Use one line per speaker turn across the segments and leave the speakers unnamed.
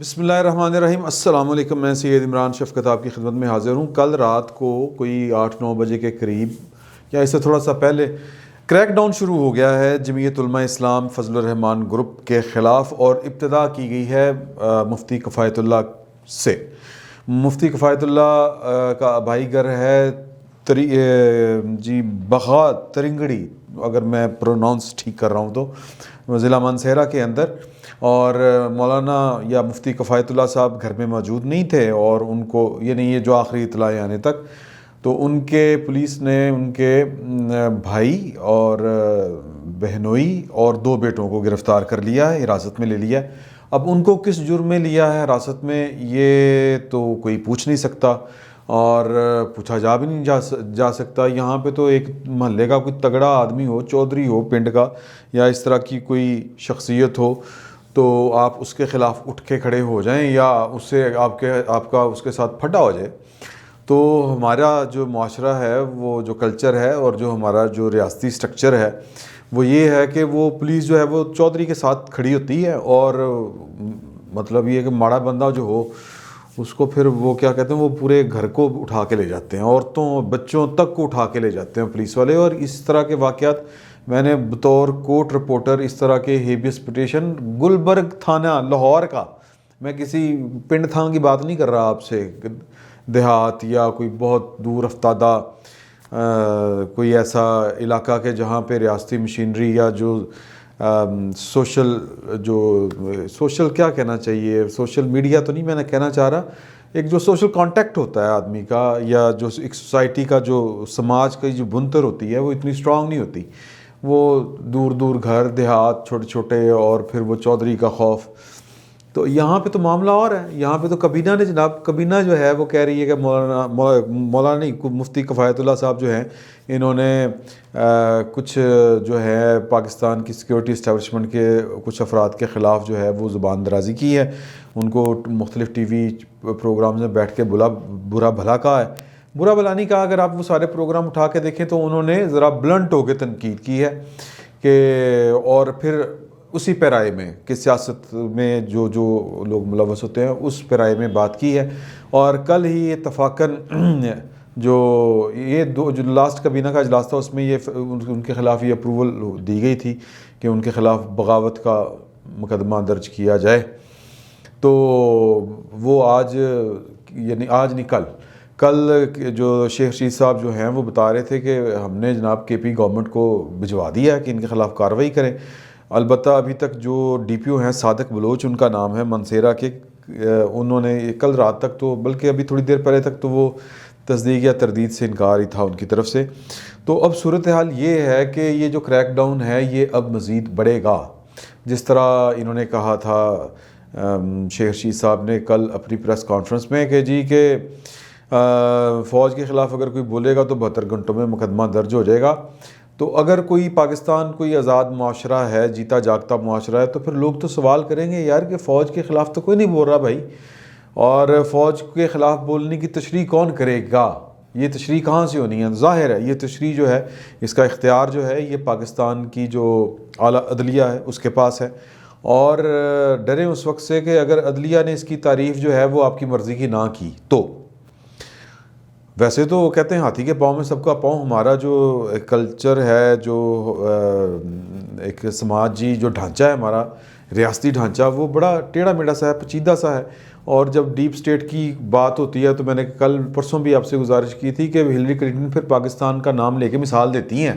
بسم اللہ الرحمن الرحیم۔ السلام علیکم، میں سید عمران شفقت آپ کی خدمت میں حاضر ہوں۔ کل رات کو کوئی 8-9 بجے کے قریب یا اس سے تھوڑا سا پہلے کریک ڈاؤن شروع ہو گیا ہے جمعیت علماء اسلام فضل الرحمان گروپ کے خلاف، اور ابتدا کی گئی ہے مفتی کفایت اللہ سے۔ مفتی کفایت اللہ کا بھائی گھر ہے بغا ترنگڑی، اگر میں پروناؤنس ٹھیک کر رہا ہوں تو، ضلع مانسہرہ کے اندر، اور مولانا یا مفتی کفایت اللہ صاحب گھر میں موجود نہیں تھے، اور ان کو یعنی یہ جو آخری اطلاع آنے تک تو ان کے پولیس نے ان کے بھائی اور بہنوئی اور 2 بیٹوں کو گرفتار کر لیا ہے، حراست میں لے لیا ہے۔ اب ان کو کس جرم میں لیا ہے حراست میں، یہ تو کوئی پوچھ نہیں سکتا اور پوچھا جا بھی نہیں جا سکتا۔ یہاں پہ تو ایک محلے کا کوئی تگڑا آدمی ہو، چودھری ہو پنڈ کا، یا اس طرح کی کوئی شخصیت ہو، تو آپ اس کے خلاف اٹھ کے کھڑے ہو جائیں یا اس سے آپ کا اس کے ساتھ پھٹا ہو جائے۔ تو ہمارا جو معاشرہ ہے، وہ جو کلچر ہے اور جو ہمارا جو ریاستی سٹرکچر ہے، وہ یہ ہے کہ وہ پولیس جو ہے وہ چودھری کے ساتھ کھڑی ہوتی ہے، اور مطلب یہ کہ ماڑا بندہ جو ہو اس کو پھر وہ کیا کہتے ہیں، وہ پورے گھر کو اٹھا کے لے جاتے ہیں، عورتوں بچوں تک کو اٹھا کے لے جاتے ہیں پولیس والے۔ اور اس طرح کے واقعات میں نے بطور کورٹ رپورٹر اس طرح کے ہیبیس پٹیشن گلبرگ تھانہ لاہور کا، میں کسی پنڈ تھان کی بات نہیں کر رہا آپ سے، دیہات یا کوئی بہت دور افتادہ کوئی ایسا علاقہ کہ جہاں پہ ریاستی مشینری یا جو سوشل کیا کہنا چاہیے، سوشل میڈیا تو نہیں میں نے کہنا چاہ رہا، ایک جو سوشل کانٹیکٹ ہوتا ہے آدمی کا، یا جو ایک سوسائٹی کا جو سماج کی جو بنتر ہوتی ہے وہ اتنی اسٹرانگ نہیں ہوتی۔ وہ دور دور گھر دیہات چھوٹے چھوٹے، اور پھر وہ چودھری کا خوف۔ تو یہاں پہ تو معاملہ اور ہے، یہاں پہ تو کابینہ نے جناب، کابینہ جو ہے وہ کہہ رہی ہے کہ مولانا مفتی کفایت اللہ صاحب جو ہیں، انہوں نے کچھ جو ہے پاکستان کی سیکیورٹی اسٹیبلشمنٹ کے کچھ افراد کے خلاف جو ہے وہ زبان درازی کی ہے، ان کو مختلف ٹی وی پروگرامز میں بیٹھ کے برا بھلا کہا ہے۔ برا بھلا نہیں کہا، اگر آپ وہ سارے پروگرام اٹھا کے دیکھیں تو انہوں نے ذرا بلنٹ ہو کے تنقید کی ہے کہ، اور پھر اسی پیرائے میں کہ سیاست میں جو لوگ ملوث ہوتے ہیں اس پیرائے میں بات کی ہے۔ اور کل ہی اتفاقاً جو لاسٹ کابینہ کا اجلاس تھا، اس میں یہ ان کے خلاف یہ اپروول دی گئی تھی کہ ان کے خلاف بغاوت کا مقدمہ درج کیا جائے۔ تو وہ آج نہیں کل جو شیخ رشید صاحب جو ہیں وہ بتا رہے تھے کہ ہم نے جناب کے پی گورنمنٹ کو بھجوا دیا ہے کہ ان کے خلاف کارروائی کریں۔ البتہ ابھی تک جو ڈی پی او ہیں صادق بلوچ ان کا نام ہے مانسہرہ کے، انہوں نے کل رات تک تو، بلکہ ابھی تھوڑی دیر پہلے تک تو وہ تصدیق یا تردید سے انکار ہی تھا ان کی طرف سے۔ تو اب صورتحال یہ ہے کہ یہ جو کریک ڈاؤن ہے یہ اب مزید بڑھے گا، جس طرح انہوں نے کہا تھا شیخ رشید صاحب نے کل اپنی پریس کانفرنس میں کہ فوج کے خلاف اگر کوئی بولے گا تو 72 گھنٹوں میں مقدمہ درج ہو جائے گا۔ تو اگر کوئی پاکستان کوئی آزاد معاشرہ ہے، جیتا جاگتا معاشرہ ہے، تو پھر لوگ تو سوال کریں گے یار کہ فوج کے خلاف تو کوئی نہیں بول رہا بھائی، اور فوج کے خلاف بولنے کی تشریح کون کرے گا؟ یہ تشریح کہاں سے ہونی ہے؟ ظاہر ہے یہ تشریح جو ہے، اس کا اختیار جو ہے یہ پاکستان کی جو اعلیٰ عدلیہ ہے اس کے پاس ہے، اور ڈریں اس وقت سے کہ اگر عدلیہ نے اس کی تعریف جو ہے وہ آپ کی مرضی کی نہ کی تو، ویسے تو کہتے ہیں ہاتھی کے پاؤں میں سب کا پاؤں، ہمارا جو کلچر ہے، جو ایک سماجی جو ڈھانچہ ہے ہمارا ریاستی ڈھانچہ، وہ بڑا ٹیڑھا میڑھا سا ہے، پیچیدہ سا ہے۔ اور جب ڈیپ اسٹیٹ کی بات ہوتی ہے تو میں نے کل پرسوں بھی آپ سے گزارش کی تھی کہ ہلری کلنٹن پھر پاکستان کا نام لے کے مثال دیتی ہیں۔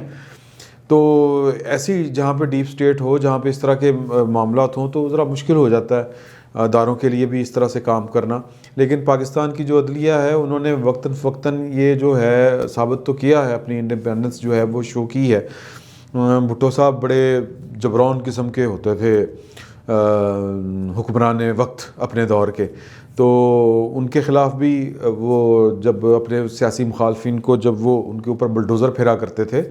تو ایسی جہاں پہ ڈیپ اسٹیٹ ہو، جہاں پہ اس طرح کے معاملات ہوں، تو ذرا مشکل ہو جاتا ہے اداروں کے لیے بھی اس طرح سے کام کرنا۔ لیکن پاکستان کی جو عدلیہ ہے انہوں نے وقتاً فوقتاً یہ جو ہے ثابت تو کیا ہے، اپنی انڈیپینڈنس جو ہے وہ شو کی ہے۔ بھٹو صاحب بڑے جبران قسم کے ہوتے تھے حکمران وقت اپنے دور کے، تو ان کے خلاف بھی وہ جب اپنے سیاسی مخالفین کو جب وہ ان کے اوپر بلڈوزر پھیرا کرتے تھے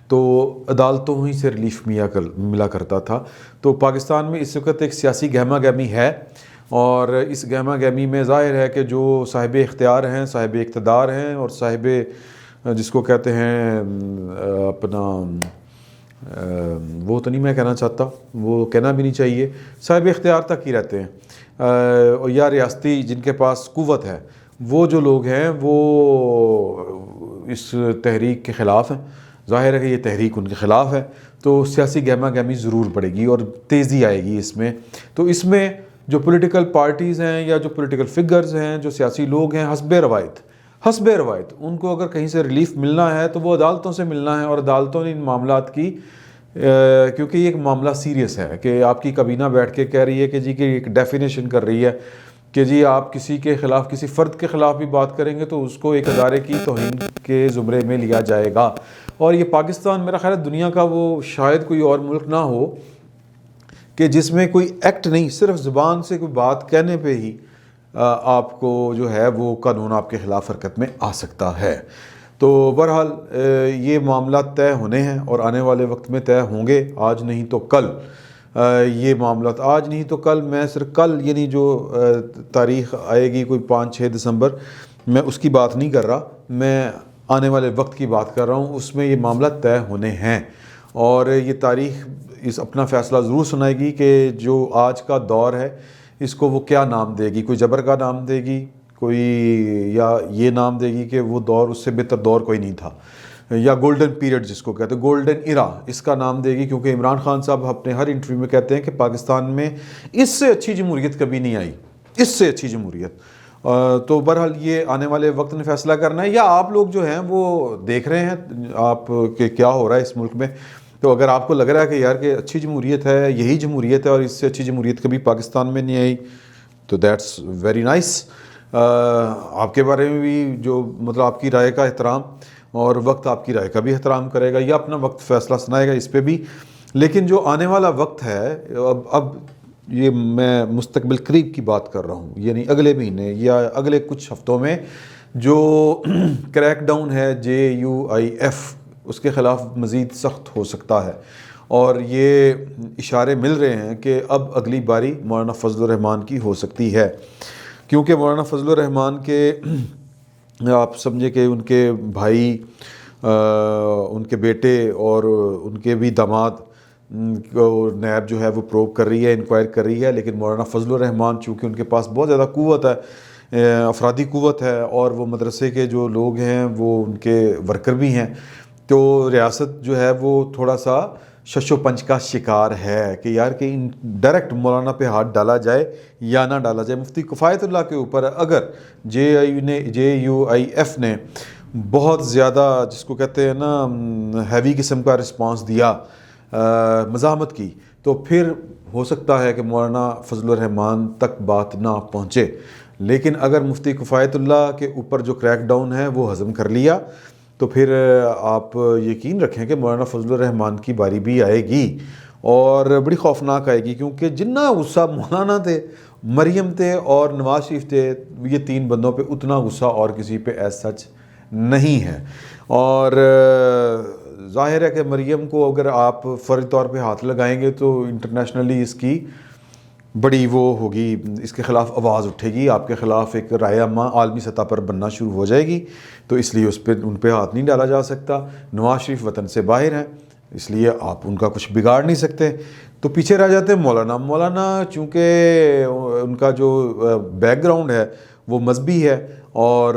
تو عدالتوں ہی سے ریلیف ملا کرتا تھا۔ تو پاکستان میں اس وقت ایک سیاسی گہما گہمی ہے، اور اس گہما گہمی میں ظاہر ہے کہ جو صاحب اختیار ہیں، صاحب اقتدار ہیں، اور صاحب جس کو کہتے ہیں اپنا وہ تو نہیں میں کہنا چاہتا، وہ کہنا بھی نہیں چاہیے، صاحب اختیار تک ہی رہتے ہیں، یا ریاستی جن کے پاس قوت ہے وہ جو لوگ ہیں وہ اس تحریک کے خلاف ہیں. ظاہر ہے کہ یہ تحریک ان کے خلاف ہے، تو سیاسی گہما گہمی ضرور پڑے گی اور تیزی آئے گی اس میں. تو اس میں جو پولیٹیکل پارٹیز ہیں یا جو پولیٹیکل فگرز ہیں، جو سیاسی لوگ ہیں، حسب روایت ان کو اگر کہیں سے ریلیف ملنا ہے تو وہ عدالتوں سے ملنا ہے، اور عدالتوں نے ان معاملات کی کیونکہ یہ ایک معاملہ سیریس ہے کہ آپ کی کابینہ بیٹھ کے کہہ رہی ہے کہ جی کہ ایک ڈیفینیشن کر رہی ہے کہ جی آپ کسی کے خلاف، کسی فرد کے خلاف بھی بات کریں گے تو اس کو ایک ادارے کی توہین کے زمرے میں لیا جائے گا. اور یہ پاکستان میرا خیال ہے دنیا کا وہ شاید کوئی اور ملک نہ ہو کہ جس میں کوئی ایکٹ نہیں، صرف زبان سے کوئی بات کہنے پہ ہی آپ کو جو ہے وہ قانون آپ کے خلاف حرکت میں آ سکتا ہے. تو بہرحال یہ معاملات طے ہونے ہیں اور آنے والے وقت میں طے ہوں گے، آج نہیں تو کل. یہ معاملات آج نہیں تو کل، میں صرف کل یعنی جو تاریخ آئے گی کوئی 5-6 دسمبر، میں اس کی بات نہیں کر رہا، میں آنے والے وقت کی بات کر رہا ہوں. اس میں یہ معاملات طے ہونے ہیں اور یہ تاریخ اس اپنا فیصلہ ضرور سنائے گی کہ جو آج کا دور ہے اس کو وہ کیا نام دے گی. کوئی جبر کا نام دے گی، کوئی یا یہ نام دے گی کہ وہ دور اس سے بہتر دور کوئی نہیں تھا، یا گولڈن پیریڈ جس کو کہتے ہیں، گولڈن ایرا اس کا نام دے گی. کیونکہ عمران خان صاحب اپنے ہر انٹرویو میں کہتے ہیں کہ پاکستان میں اس سے اچھی جمہوریت کبھی نہیں آئی، اس سے اچھی جمہوریت. تو بہرحال یہ آنے والے وقت نے فیصلہ کرنا ہے، یا آپ لوگ جو ہیں وہ دیکھ رہے ہیں آپ کہ کیا ہو رہا ہے اس ملک میں. تو اگر آپ کو لگ رہا ہے کہ یار کہ اچھی جمہوریت ہے، یہی جمہوریت ہے اور اس سے اچھی جمہوریت کبھی پاکستان میں نہیں آئی، تو دیٹس ویری نائس. آپ کے بارے میں بھی جو مطلب آپ کی رائے کا احترام، اور وقت آپ کی رائے کا بھی احترام کرے گا یا اپنا وقت فیصلہ سنائے گا اس پہ بھی. لیکن جو آنے والا وقت ہے، اب یہ میں مستقبل قریب کی بات کر رہا ہوں، یعنی اگلے مہینے یا اگلے کچھ ہفتوں میں جو کریک ڈاؤن ہے JUIF، اس کے خلاف مزید سخت ہو سکتا ہے. اور یہ اشارے مل رہے ہیں کہ اب اگلی باری مولانا فضل الرحمان کی ہو سکتی ہے، کیونکہ مولانا فضل الرحمان کے آپ سمجھے کہ ان کے بھائی، ان کے بیٹے اور ان کے بھی داماد کو نیب جو ہے وہ پروب کر رہی ہے، انکوائر کر رہی ہے. لیکن مولانا فضل الرحمان چونکہ ان کے پاس بہت زیادہ قوت ہے، افرادی قوت ہے، اور وہ مدرسے کے جو لوگ ہیں وہ ان کے ورکر بھی ہیں، تو ریاست جو ہے وہ تھوڑا سا شش و پنج کا شکار ہے کہ یار کہ ڈائریکٹ مولانا پہ ہاتھ ڈالا جائے یا نہ ڈالا جائے. مفتی کفایت اللہ کے اوپر اگر JUIF نے بہت زیادہ جس کو کہتے ہیں نا ہیوی قسم کا رسپانس دیا، مزاحمت کی، تو پھر ہو سکتا ہے کہ مولانا فضل الرحمان تک بات نہ پہنچے. لیکن اگر مفتی کفایت اللہ کے اوپر جو کریک ڈاؤن ہے وہ ہضم کر لیا تو پھر آپ یقین رکھیں کہ مولانا فضل الرحمان کی باری بھی آئے گی، اور بڑی خوفناک آئے گی. کیونکہ جتنا غصہ مولانا تھے، مریم تھے اور نواز شریف تھے، یہ 3 بندوں پہ اتنا غصہ اور کسی پہ ایز سچ نہیں ہے. اور ظاہر ہے کہ مریم کو اگر آپ فوری طور پہ ہاتھ لگائیں گے تو انٹرنیشنلی اس کی بڑی وہ ہوگی، اس کے خلاف آواز اٹھے گی، آپ کے خلاف ایک رائے عامہ عالمی سطح پر بننا شروع ہو جائے گی. تو اس لیے ان پہ ہاتھ نہیں ڈالا جا سکتا. نواز شریف وطن سے باہر ہیں، اس لیے آپ ان کا کچھ بگاڑ نہیں سکتے. تو پیچھے رہ جاتے ہیں مولانا چونکہ ان کا جو بیک گراؤنڈ ہے وہ مذہبی ہے اور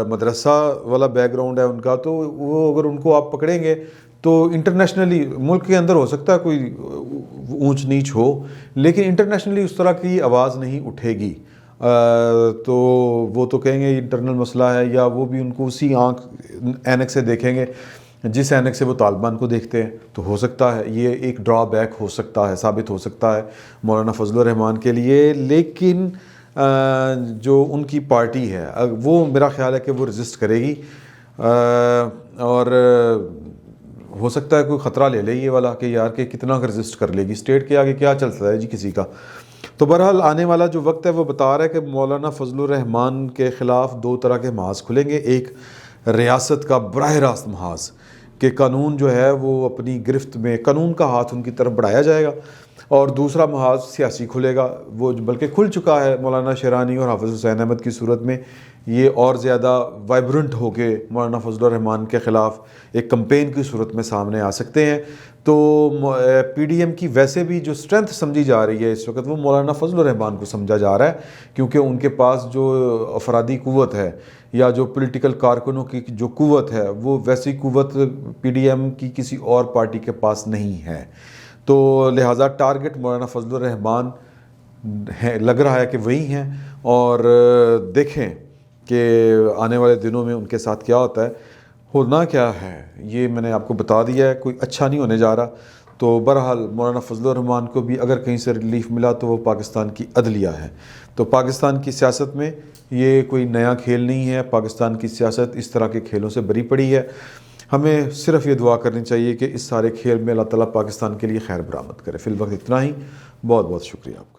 مدرسہ والا بیک گراؤنڈ ہے ان کا، تو وہ اگر ان کو آپ پکڑیں گے تو انٹرنیشنلی ملک کے اندر ہو سکتا ہے کوئی اونچ نیچ ہو، لیکن انٹرنیشنلی اس طرح کی آواز نہیں اٹھے گی. تو وہ تو کہیں گے انٹرنل مسئلہ ہے، یا وہ بھی ان کو اسی اینک سے دیکھیں گے جس اینک سے وہ طالبان کو دیکھتے ہیں. تو ہو سکتا ہے یہ ایک ڈرا بیک ہو سکتا ہے، ثابت ہو سکتا ہے مولانا فضل الرحمان کے لیے. لیکن جو ان کی پارٹی ہے وہ میرا خیال ہے کہ وہ رزسٹ کرے گی، اور ہو سکتا ہے کوئی خطرہ لے لے یہ والا کہ یار کہ کتنا رزسٹ کر لے گی، اسٹیٹ کے آگے کیا چلتا ہے جی کسی کا. تو بہرحال آنے والا جو وقت ہے وہ بتا رہا ہے کہ مولانا فضل الرحمان کے خلاف 2 طرح کے محاذ کھلیں گے. ایک ریاست کا براہ راست محاذ کہ قانون جو ہے وہ اپنی گرفت میں، قانون کا ہاتھ ان کی طرف بڑھایا جائے گا، اور دوسرا محاذ سیاسی کھلے گا، وہ بلکہ کھل چکا ہے مولانا شیرانی اور حافظ حسین احمد کی صورت میں. یہ اور زیادہ وائبرنٹ ہو کے مولانا فضل الرحمان کے خلاف ایک کمپین کی صورت میں سامنے آ سکتے ہیں. تو پی ڈی ایم کی ویسے بھی جو اسٹرینتھ سمجھی جا رہی ہے اس وقت وہ مولانا فضل الرحمان کو سمجھا جا رہا ہے، کیونکہ ان کے پاس جو افرادی قوت ہے یا جو پولیٹیکل کارکنوں کی جو قوت ہے وہ ویسی قوت پی ڈی ایم کی کسی اور پارٹی کے پاس نہیں ہے. تو لہٰذا ٹارگٹ مولانا فضل الرحمان لگ رہا ہے کہ وہی ہیں، اور دیکھیں کہ آنے والے دنوں میں ان کے ساتھ کیا ہوتا ہے. ہونا کیا ہے یہ میں نے آپ کو بتا دیا ہے، کوئی اچھا نہیں ہونے جا رہا. تو بہرحال مولانا فضل الرحمان کو بھی اگر کہیں سے ریلیف ملا تو وہ پاکستان کی عدلیہ ہے. تو پاکستان کی سیاست میں یہ کوئی نیا کھیل نہیں ہے، پاکستان کی سیاست اس طرح کے کھیلوں سے بری پڑی ہے. ہمیں صرف یہ دعا کرنی چاہیے کہ اس سارے کھیل میں اللہ تعالیٰ پاکستان کے لیے خیر برآمد کرے. فی الوقت اتنا ہی. بہت بہت شکریہ آپ کا.